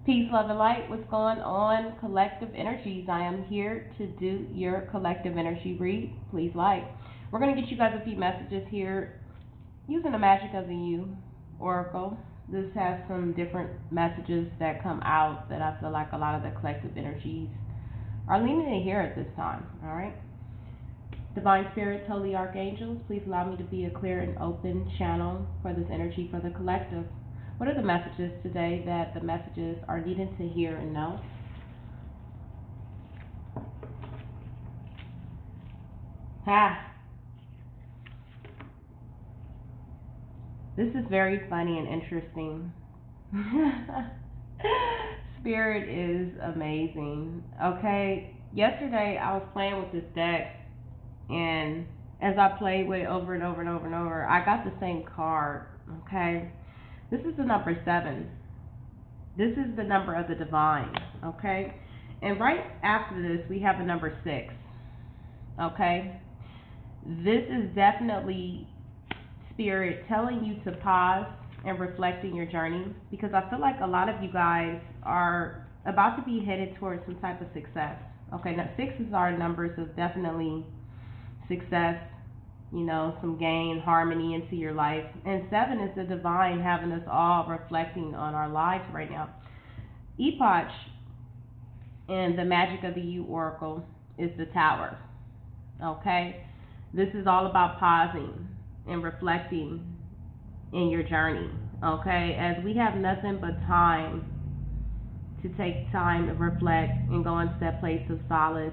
Peace, love, and light. What's going on, collective energies? I am here to do your collective energy read. Please like. We're going to get you guys a few messages here using the magic of the U Oracle. This has some different messages that come out that I feel like a lot of the collective energies are leaning to hear at this time. All right. Divine Spirits, Holy Archangels, please allow me to be a clear and open channel for this energy for the collective. What are the messages today that the messages are needed to hear and know? Ha! This is very funny and interesting. Spirit is amazing. Okay, yesterday I was playing with this deck, and as I played with it over and over and over and over, I got the same card. Okay, this is the number 7. This is the number of the divine. Okay, and right after this we have the number 6. Okay, this is definitely Spirit telling you to pause and reflect in your journey, because I feel like a lot of you guys are about to be headed towards some type of success. Okay, now 6s are numbers of definitely success, some gain, harmony into your life. And 7 is the divine having us all reflecting on our lives right now. Epoch and the magic of the U Oracle is the Tower. Okay, this is all about pausing and reflecting in your journey. Okay, as we have nothing but time to take time to reflect and go into that place of solace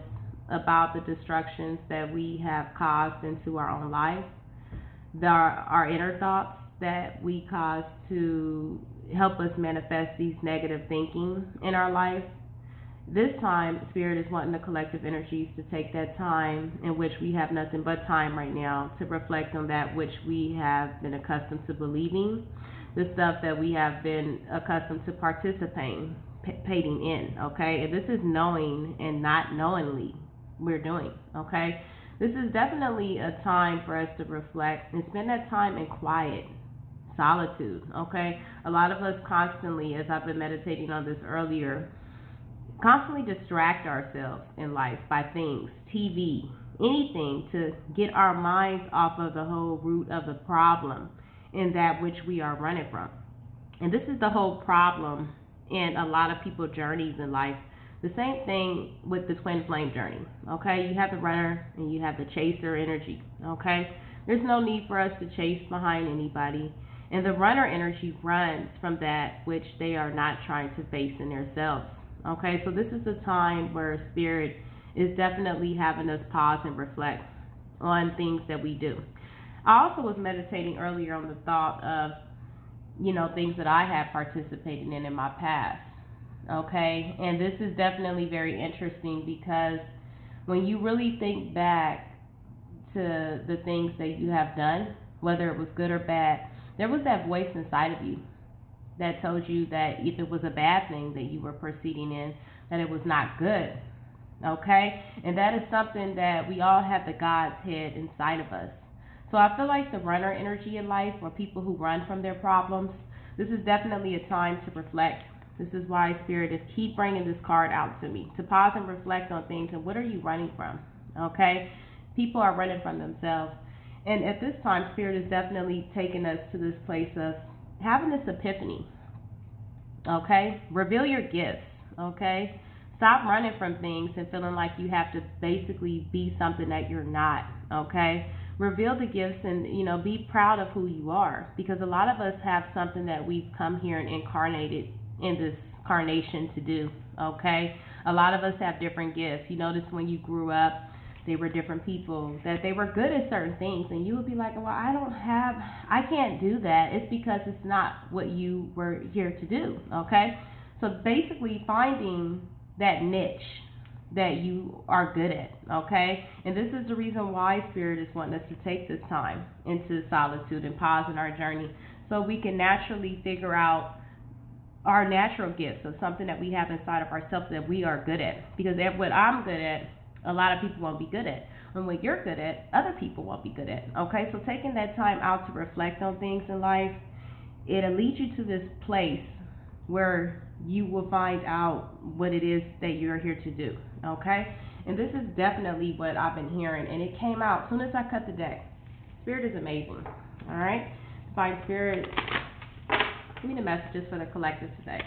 about the destructions that we have caused into our own life, our inner thoughts that we cause to help us manifest these negative thinking in our life. This time, Spirit is wanting the collective energies to take that time in which we have nothing but time right now to reflect on that which we have been accustomed to believing, the stuff that we have been accustomed to participating in, okay? And this is knowing and not knowingly we're doing, okay? This is definitely a time for us to reflect and spend that time in quiet, solitude, okay? A lot of us constantly, as I've been meditating on this earlier, constantly distract ourselves in life by things, TV, anything to get our minds off of the whole root of the problem in that which we are running from. And this is the whole problem in a lot of people's journeys in life. The same thing with the twin flame journey, okay? You have the runner and you have the chaser energy, okay? There's no need for us to chase behind anybody. And the runner energy runs from that which they are not trying to face in themselves. Okay, so this is a time where Spirit is definitely having us pause and reflect on things that we do. I also was meditating earlier on the thought of, things that I have participated in my past. Okay, and this is definitely very interesting because when you really think back to the things that you have done, whether it was good or bad, there was that voice inside of you that told you that if it was a bad thing that you were proceeding in, that it was not good. Okay? And that is something that we all have the God's head inside of us. So I feel like the runner energy in life, or people who run from their problems, this is definitely a time to reflect. This is why Spirit is keep bringing this card out to me, to pause and reflect on things. And what are you running from? Okay? People are running from themselves. And at this time, Spirit is definitely taking us to this place of having this epiphany. Okay? Reveal your gifts. Okay? Stop running from things and feeling like you have to basically be something that you're not. Okay? Reveal the gifts and, be proud of who you are. Because a lot of us have something that we've come here and incarnated in this carnation to do. Okay? A lot of us have different gifts. You notice when you grew up, they were different people, that they were good at certain things, and you would be like, well, I can't do that. It's because it's not what you were here to do, okay? So basically finding that niche that you are good at, okay? And this is the reason why Spirit is wanting us to take this time into solitude and pause in our journey so we can naturally figure out our natural gifts of something that we have inside of ourselves that we are good at. Because what I'm good at, a lot of people won't be good at. And what you're good at, other people won't be good at. Okay, so taking that time out to reflect on things in life, it'll lead you to this place where you will find out what it is that you're here to do, okay? And this is definitely what I've been hearing, and it came out as soon as I cut the deck. Spirit is amazing, all right? Divine Spirit, give me the messages for the collective today.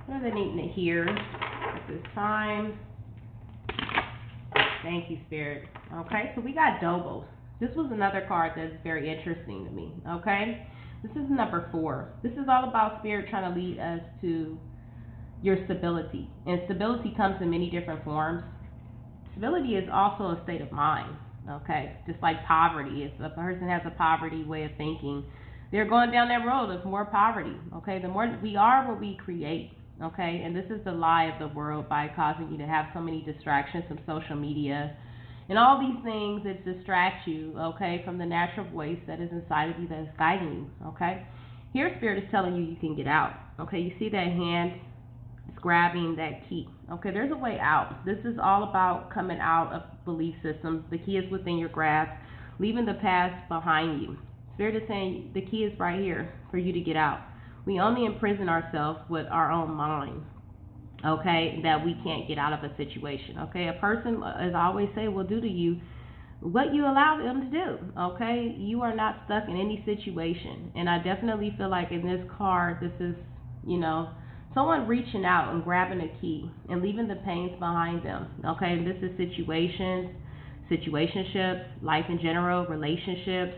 What are they needing to hear at this time? Thank you, Spirit. Okay, so we got Double. This was another card that's very interesting to me, okay? This is number 4. This is all about Spirit trying to lead us to your stability. And stability comes in many different forms. Stability is also a state of mind, okay? Just like poverty. If a person has a poverty way of thinking, they're going down that road of more poverty, okay? The more we are what we create, okay? And this is the lie of the world by causing you to have so many distractions from social media and all these things that distract you, okay, from the natural voice that is inside of you that is guiding you, okay? Here, Spirit is telling you can get out, okay? You see that hand? It's grabbing that key, okay? There's a way out. This is all about coming out of belief systems. The key is within your grasp, leaving the past behind you. Spirit is saying the key is right here for you to get out. We only imprison ourselves with our own mind, okay, that we can't get out of a situation, okay? A person, as I always say, will do to you what you allow them to do, okay? You are not stuck in any situation. And I definitely feel like in this card, this is, someone reaching out and grabbing a key and leaving the pains behind them, okay? And this is situations, situationships, life in general, relationships,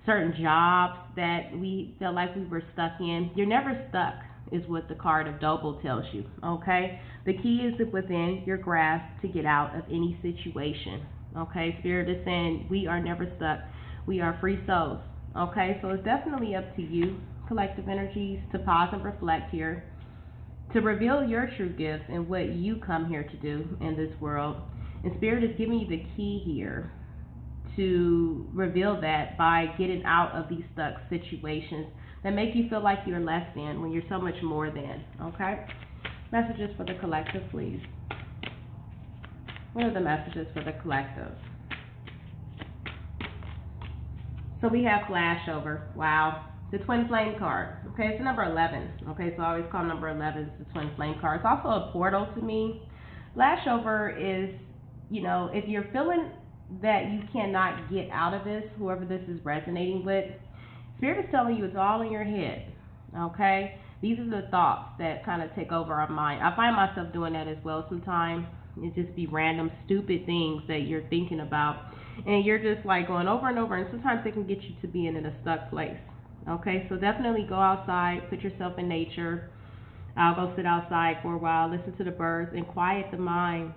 certain jobs that we felt like we were stuck in. You're never stuck, is what the card of Double tells you, okay? The key is within your grasp to get out of any situation, okay? Spirit is saying we are never stuck. We are free souls, okay? So it's definitely up to you, collective energies, to pause and reflect here, to reveal your true gifts and what you come here to do in this world. And Spirit is giving you the key here to reveal that by getting out of these stuck situations that make you feel like you're less than when you're so much more than, okay? Messages for the collective, please. What are the messages for the collective? So we have flashover. Wow. The twin flame card. Okay, it's number 11. Okay, so I always call number 11 the twin flame card. It's also a portal to me. Flashover is, if you're feeling that you cannot get out of this, whoever this is resonating with, Spirit is telling you it's all in your head, okay? These are the thoughts that kind of take over our mind. I find myself doing that as well sometimes. It just be random, stupid things that you're thinking about, and you're just like going over and over, and sometimes they can get you to being in a stuck place, okay? So definitely go outside, put yourself in nature. I'll go sit outside for a while, listen to the birds, and quiet the mind.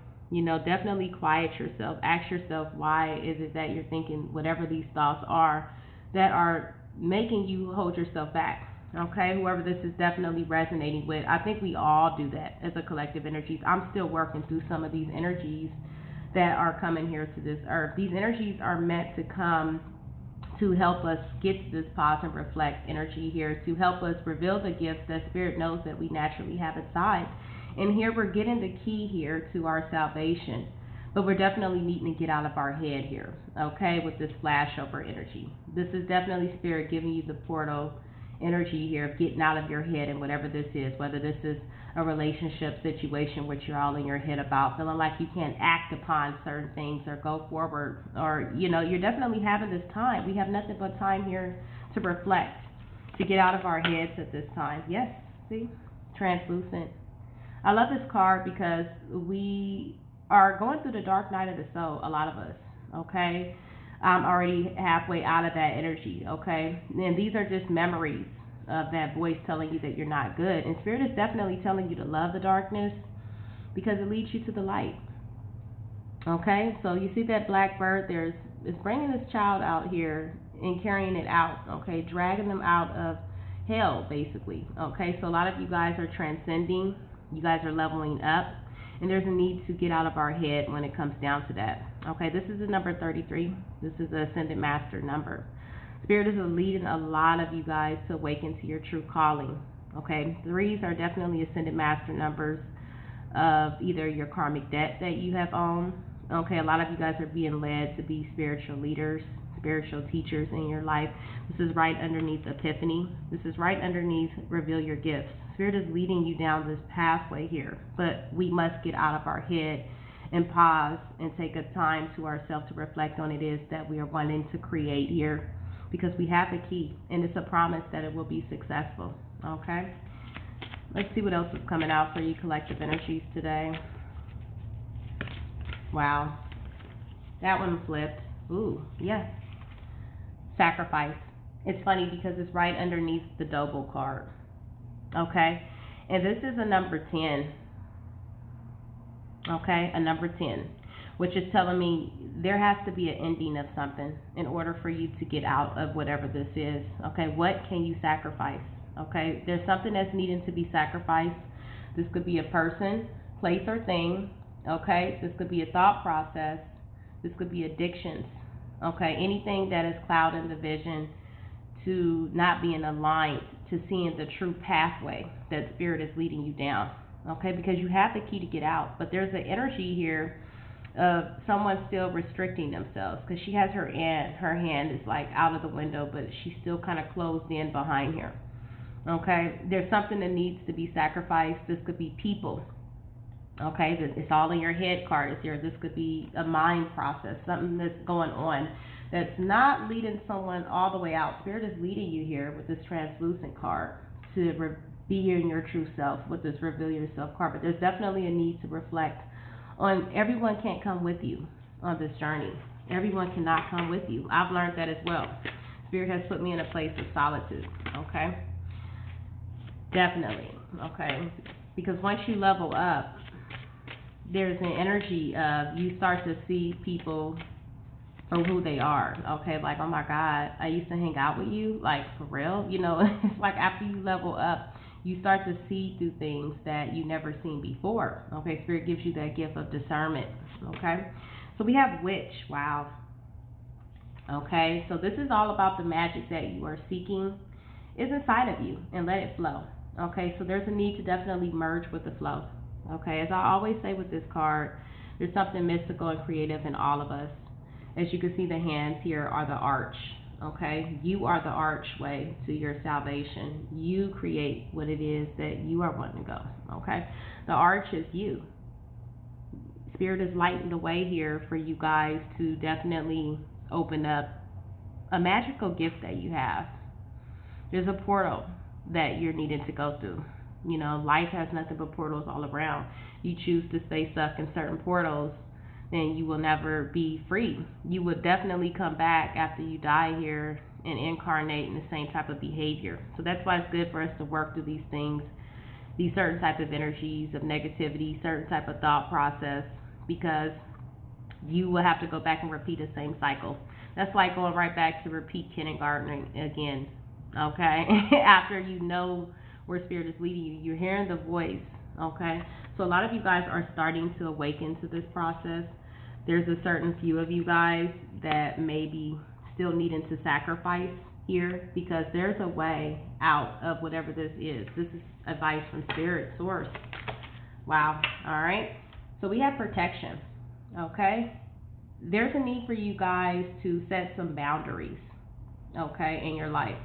Definitely quiet yourself. Ask yourself, why is it that you're thinking whatever these thoughts are that are making you hold yourself back, okay? Whoever this is definitely resonating with. I think we all do that as a collective energies. I'm still working through some of these energies that are coming here to this earth. These energies are meant to come to help us get to this pause and reflect energy here, to help us reveal the gifts that Spirit knows that we naturally have inside. And here we're getting the key here to our salvation. But we're definitely needing to get out of our head here, okay, with this flashover energy. This is definitely Spirit giving you the portal energy here of getting out of your head and whatever this is, whether this is a relationship situation which you're all in your head about, feeling like you can't act upon certain things or go forward, or, you're definitely having this time. We have nothing but time here to reflect, to get out of our heads at this time. Yes, see, translucent. I love this card because we are going through the dark night of the soul, a lot of us, okay? I'm already halfway out of that energy, okay? And these are just memories of that voice telling you that you're not good. And Spirit is definitely telling you to love the darkness because it leads you to the light, okay? So you see that black bird it's bringing this child out here and carrying it out, okay? Dragging them out of hell, basically, okay? So a lot of you guys are transcending. You guys are leveling up. And there's a need to get out of our head when it comes down to that. Okay, this is the number 33. This is the Ascended Master number. Spirit is leading a lot of you guys to awaken to your true calling. Okay, 3s are definitely Ascended Master numbers of either your karmic debt that you have owned. Okay, a lot of you guys are being led to be spiritual leaders, spiritual teachers in your life. This is right underneath Epiphany. This is right underneath Reveal Your Gifts. Spirit is leading you down this pathway here, but we must get out of our head and pause and take a time to ourselves to reflect on it is that we are wanting to create here, because we have the key and it's a promise that it will be successful. Okay, let's see what else is coming out for you, collective energies today. Wow, that one flipped. Ooh, yes, sacrifice. It's funny because it's right underneath the double card. Okay, and this is a number 10. Okay, a number 10, which is telling me there has to be an ending of something in order for you to get out of whatever this is. Okay, what can you sacrifice? Okay, there's something that's needing to be sacrificed. This could be a person, place, or thing. Okay, this could be a thought process. This could be addictions. Okay, anything that is clouding the vision to not being aligned to seeing the true pathway that Spirit is leading you down. Okay, because you have the key to get out, but there's an energy here of someone still restricting themselves, because she has her hand is like out of the window, but she's still kind of closed in behind here. Okay, there's something that needs to be sacrificed. This could be people. Okay, it's all in your head card is here. This could be a mind process, something that's going on that's not leading someone all the way out. Spirit is leading you here with this translucent card to be in your true self with this Reveal Yourself card. But there's definitely a need to reflect on everyone can't come with you on this journey. Everyone cannot come with you. I've learned that as well. Spirit has put me in a place of solitude. Okay, definitely. Okay, because once you level up, there's an energy of you start to see people for who they are. Okay, like, oh my God, I used to hang out with you, like, for real. You know, it's like after you level up, you start to see through things that you never seen before. Okay, Spirit gives you that gift of discernment. Okay, so we have witch. Wow. Okay, so this is all about the magic that you are seeking is inside of you, and let it flow. Okay, so there's a need to definitely merge with the flow. Okay, as I always say with this card, there's something mystical and creative in all of us. As you can see, the hands here are the arch. Okay, you are the archway to your salvation. You create what it is that you are wanting to go. Okay, the arch is you. Spirit is lighting the way here for you guys to definitely open up a magical gift that you have. There's a portal that you're needing to go through. You know, life has nothing but portals all around. You choose to stay stuck in certain portals, then you will never be free. You will definitely come back after you die here and incarnate in the same type of behavior. So that's why it's good for us to work through these things, these certain type of energies of negativity, certain type of thought process, because you will have to go back and repeat the same cycle. That's like going right back to repeat kindergarten again. Okay, after you know where Spirit is leading you, you're hearing the voice. Okay, so a lot of you guys are starting to awaken to this process. There's a certain few of you guys that may be still needing to sacrifice here, because there's a way out of whatever this is. This is advice from Spirit Source. Wow. All right, so we have protection. Okay, there's a need for you guys to set some boundaries, okay, in your life.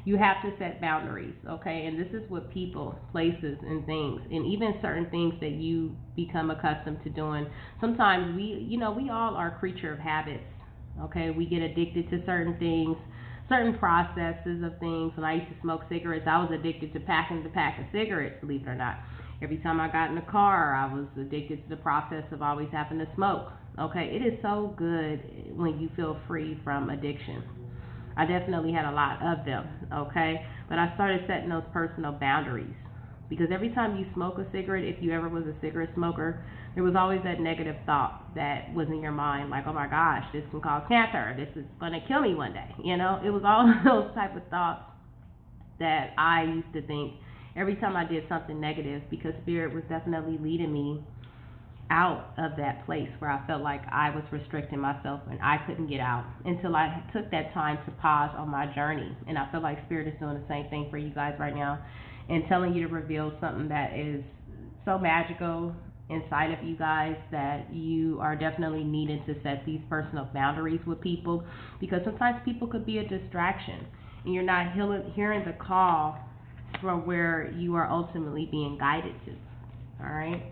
You have to set boundaries, okay? And this is with people, places, and things, and even certain things that you become accustomed to doing. Sometimes we all are a creature of habits, okay? We get addicted to certain things, certain processes of things. When I used to smoke cigarettes, I was addicted to packing the pack of cigarettes, believe it or not. Every time I got in the car, I was addicted to the process of always having to smoke, okay? It is so good when you feel free from addiction. I definitely had a lot of them, okay? But I started setting those personal boundaries, because every time you smoke a cigarette, if you ever was a cigarette smoker, there was always that negative thought that was in your mind, like, oh my gosh, this can cause cancer, this is going to kill me one day, you know? It was all those type of thoughts that I used to think every time I did something negative, because Spirit was definitely leading me out of that place where I felt like I was restricting myself and I couldn't get out, until I took that time to pause on my journey. And I feel like Spirit is doing the same thing for you guys right now, and telling you to reveal something that is so magical inside of you guys that you are definitely needing to set these personal boundaries with people, because sometimes people could be a distraction and you're not hearing the call from where you are ultimately being guided to. All right.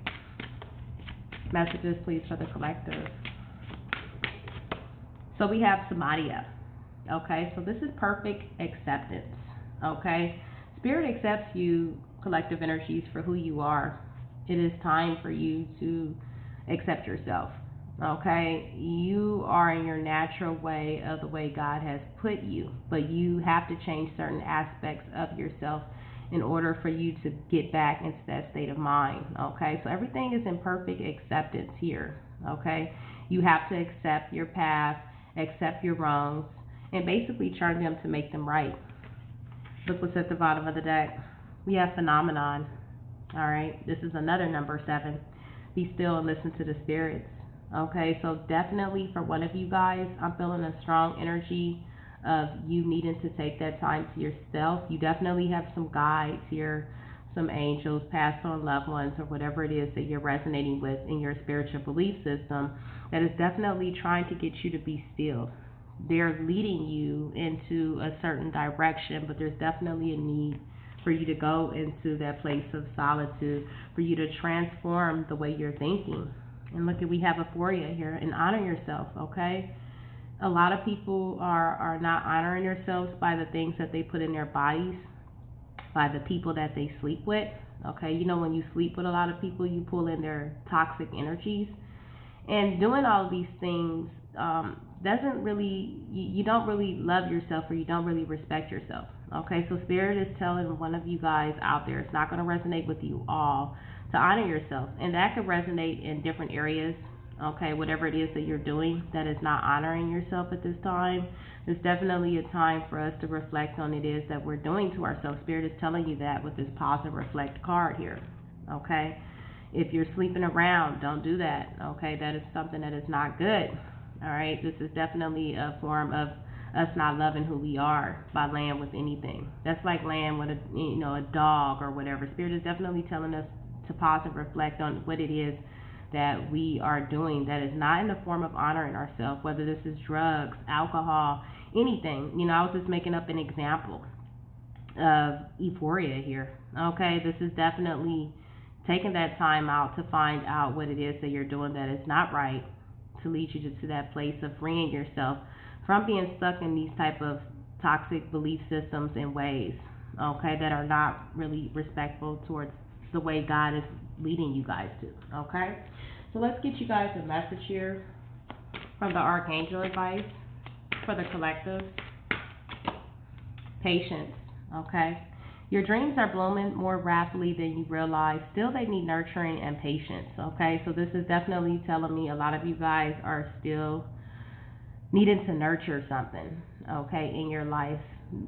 Messages, please, for the collective. So we have Samadia. Okay, so this is perfect acceptance. Okay, Spirit accepts you, collective energies, for who you are. It is time for you to accept yourself. Okay, you are in your natural way of the way God has put you, but you have to change certain aspects of yourself in order for you to get back into that state of mind. Okay, so everything is in perfect acceptance here. Okay, you have to accept your path, accept your wrongs, and basically turn them to make them right. Look what's at the bottom of the deck. We have phenomenon. All right, this is another number 7. Be still and listen to the spirits. Okay, so definitely for one of you guys, I'm feeling a strong energy of you needing to take that time to yourself. You definitely have some guides here, some angels, past on loved ones, or whatever it is that you're resonating with in your spiritual belief system that is definitely trying to get you to be still. They're leading you into a certain direction, but there's definitely a need for you to go into that place of solitude, for you to transform the way you're thinking. And look, we have euphoria here, and honor yourself, okay? A lot of people are not honoring themselves by the things that they put in their bodies, by the people that they sleep with, okay? You know, when you sleep with a lot of people, you pull in their toxic energies. And doing all of these things doesn't really, you don't really love yourself, or you don't really respect yourself, okay? So Spirit is telling one of you guys out there, it's not going to resonate with you all, to honor yourself. And that could resonate in different areas, okay? Whatever it is that you're doing that is not honoring yourself at this time, there's definitely a time for us to reflect on it is that we're doing to ourselves. Spirit is telling you that with this pause and reflect card here, okay? If you're sleeping around, don't do that, okay? That is something that is not good, all right? This is definitely a form of us not loving who we are by laying with anything. That's like laying with a dog or whatever. Spirit is definitely telling us to pause and reflect on what it is that we are doing that is not in the form of honoring ourselves, whether this is drugs, alcohol, anything. I was just making up an example of euphoria here, okay? This is definitely taking that time out to find out what it is that you're doing that is not right, to lead you to that place of freeing yourself from being stuck in these type of toxic belief systems and ways, okay, that are not really respectful towards the way God is leading you guys to, okay? So let's get you guys a message here from the Archangel advice for the collective. Patience, okay? Your dreams are blooming more rapidly than you realize. Still, they need nurturing and patience, okay? So this is definitely telling me a lot of you guys are still needing to nurture something, okay, in your life.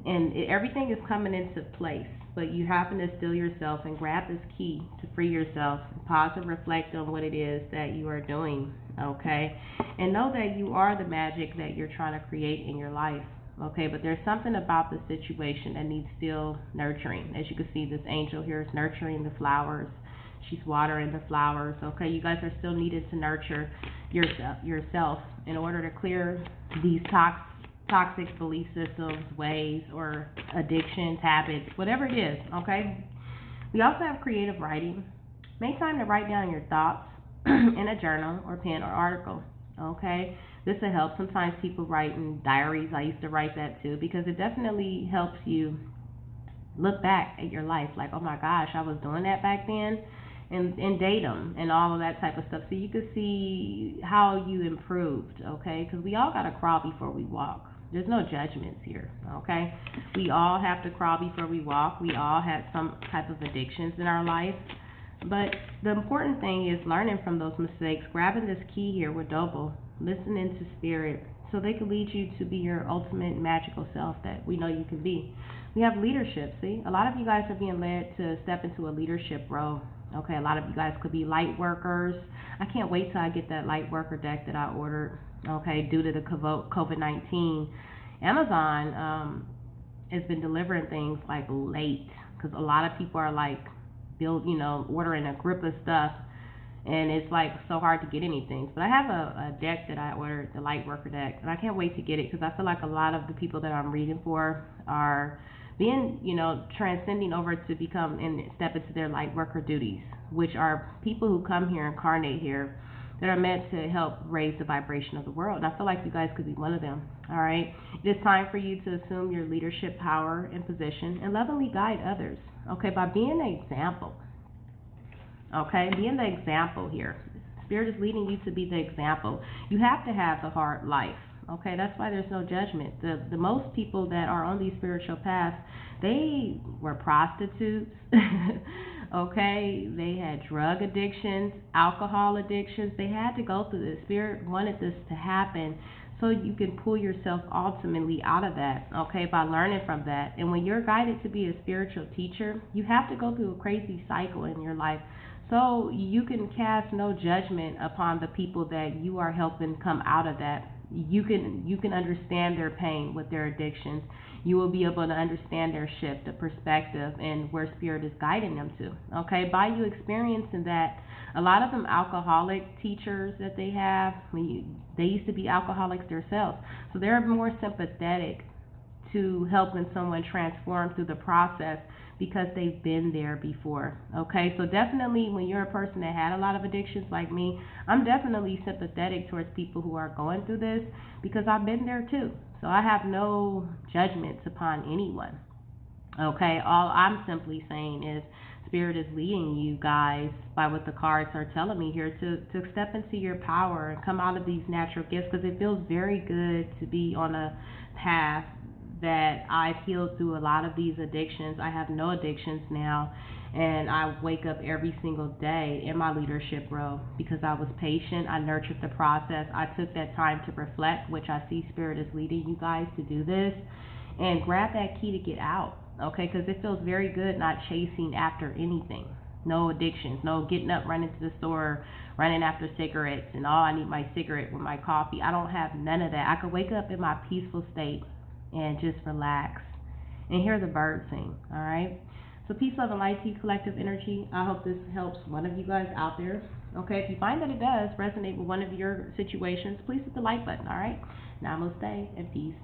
And everything is coming into place, but you happen to still yourself and grab this key to free yourself. Pause and reflect on what it is that you are doing, okay? And know that you are the magic that you're trying to create in your life. Okay, but there's something about the situation that needs still nurturing. As you can see, this angel here is nurturing the flowers. She's watering the flowers. Okay, you guys are still needed to nurture yourself in order to clear these toxic belief systems, ways, or addictions, habits, whatever it is. Okay, we also have creative writing. Make time to write down your thoughts in a journal or pen or article. Okay, this will help. Sometimes people write in diaries. I used to write that too, because it definitely helps you look back at your life like, oh my gosh, I was doing that back then, and date them and all of that type of stuff, so you can see how you improved, okay? Because we all got to crawl before we walk. There's no judgments here, okay? We all have to crawl before we walk. We all had some type of addictions in our life. But the important thing is learning from those mistakes, grabbing this key here with Double, listening to Spirit, so they can lead you to be your ultimate magical self that we know you can be. We have leadership, see? A lot of you guys are being led to step into a leadership role. Okay, a lot of you guys could be light workers. I can't wait till I get that light worker deck that I ordered, okay, due to the COVID-19. Amazon has been delivering things like late, because a lot of people are like ordering a grip of stuff, and it's like so hard to get anything. But I have a deck that I ordered, the light worker deck, and I can't wait to get it because I feel like a lot of the people that I'm reading for are being, transcending over to become and step into their light worker duties, which are people who come here, incarnate here, that are meant to help raise the vibration of the world. And I feel like you guys could be one of them. All right. It is time for you to assume your leadership power and position and lovingly guide others. Okay, by being an example. Okay, being the example here. Spirit is leading you to be the example. You have to have the hard life. Okay, that's why there's no judgment. The most people that are on these spiritual paths, they were prostitutes. Okay, they had drug addictions, alcohol addictions. They had to go through this. Spirit wanted this to happen so you can pull yourself ultimately out of that, okay, by learning from that. And when you're guided to be a spiritual teacher, you have to go through a crazy cycle in your life. So you can cast no judgment upon the people that you are helping come out of that. You can understand their pain with their addictions. You will be able to understand their shift of perspective and where spirit is guiding them to. Okay, by you experiencing that, a lot of them alcoholic teachers that they have, they used to be alcoholics themselves, so they're more sympathetic to helping someone transform through the process because they've been there before. Okay, so definitely when you're a person that had a lot of addictions like me, I'm definitely sympathetic towards people who are going through this because I've been there too. So I have no judgments upon anyone. Okay, all I'm simply saying is Spirit is leading you guys by what the cards are telling me here to step into your power and come out of these natural gifts, because it feels very good to be on a path that I've healed through a lot of these addictions. I have no addictions now, and I wake up every single day in my leadership role because I was patient. I nurtured the process. I took that time to reflect, which I see Spirit is leading you guys to do this, and grab that key to get out. Okay, because it feels very good not chasing after anything. No addictions, no getting up, running to the store, running after cigarettes, and I need my cigarette with my coffee. I don't have none of that. I could wake up in my peaceful state and just relax and hear the birds sing. All right. So peace, love, and light to you, collective energy. I hope this helps one of you guys out there. Okay, if you find that it does resonate with one of your situations, please hit the like button. All right. Namaste and peace.